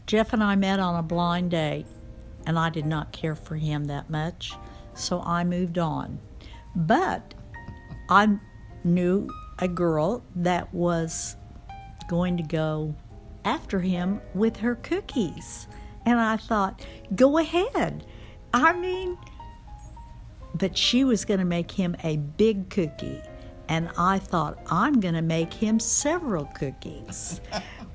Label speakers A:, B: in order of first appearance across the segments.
A: Jeff and I met on a blind date, and I did not care for him that much, so I moved on. But I knew a girl that was going to go after him with her cookies. And I thought, go ahead. But she was going to make him a big cookie. And I thought, I'm going to make him several cookies,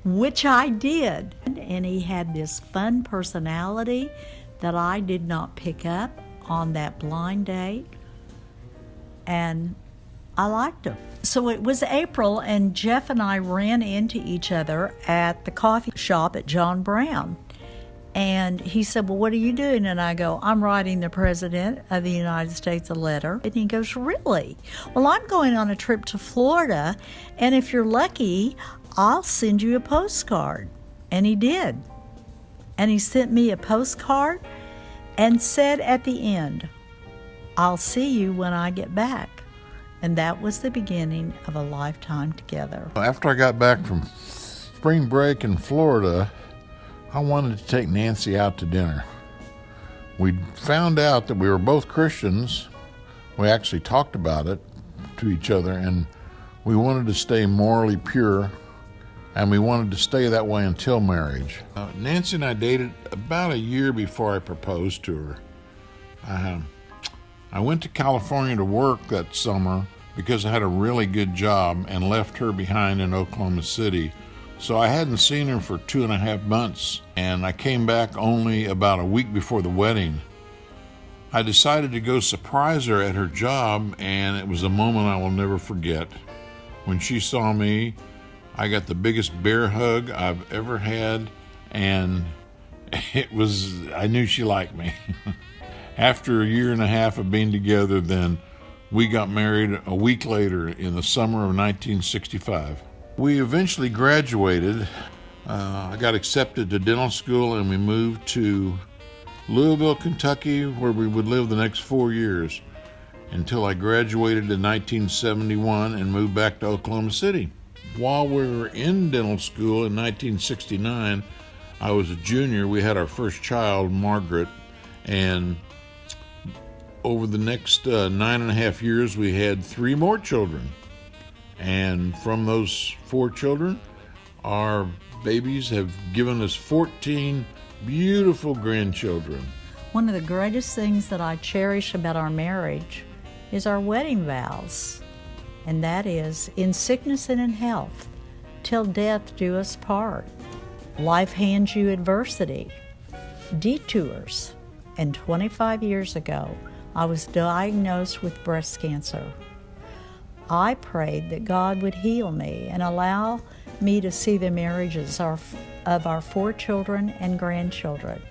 A: which I did. And he had this fun personality that I did not pick up on that blind date. And I liked him. So it was April, and Jeff and I ran into each other at the coffee shop at John Brown. And he said, well, what are you doing? And I go, I'm writing the President of the United States a letter. And he goes, really? Well, I'm going on a trip to Florida, and if you're lucky, I'll send you a postcard. And he did. And he sent me a postcard and said at the end, I'll see you when I get back. And that was the beginning of a lifetime together.
B: After I got back from spring break in Florida, I wanted to take Nancy out to dinner. We found out that we were both Christians. We actually talked about it to each other, and we wanted to stay morally pure, and we wanted to stay that way until marriage. Nancy and I dated about a year before I proposed to her. I went to California to work that summer because I had a really good job and left her behind in Oklahoma City. So I hadn't seen her for 2.5 months, and I came back only about a week before the wedding. I decided to go surprise her at her job, and it was a moment I will never forget. When she saw me, I got the biggest bear hug I've ever had, and I knew she liked me. After a 1.5 years of being together, then we got married a week later in the summer of 1965. We eventually graduated. I got accepted to dental school, and we moved to Louisville, Kentucky, where we would live the next 4 years until I graduated in 1971 and moved back to Oklahoma City. While we were in dental school in 1969, I was a junior. We had our first child, Margaret, and over the next 9.5 years, we had 3 more children. And from those 4 children, our babies have given us 14 beautiful grandchildren.
A: One of the greatest things that I cherish about our marriage is our wedding vows. And that is, in sickness and in health, till death do us part. Life hands you adversity, detours. And 25 years ago, I was diagnosed with breast cancer. I prayed that God would heal me and allow me to see the marriages of our 4 children and grandchildren.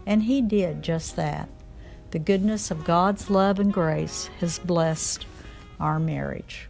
A: And He did just that. The goodness of God's love and grace has blessed our marriage.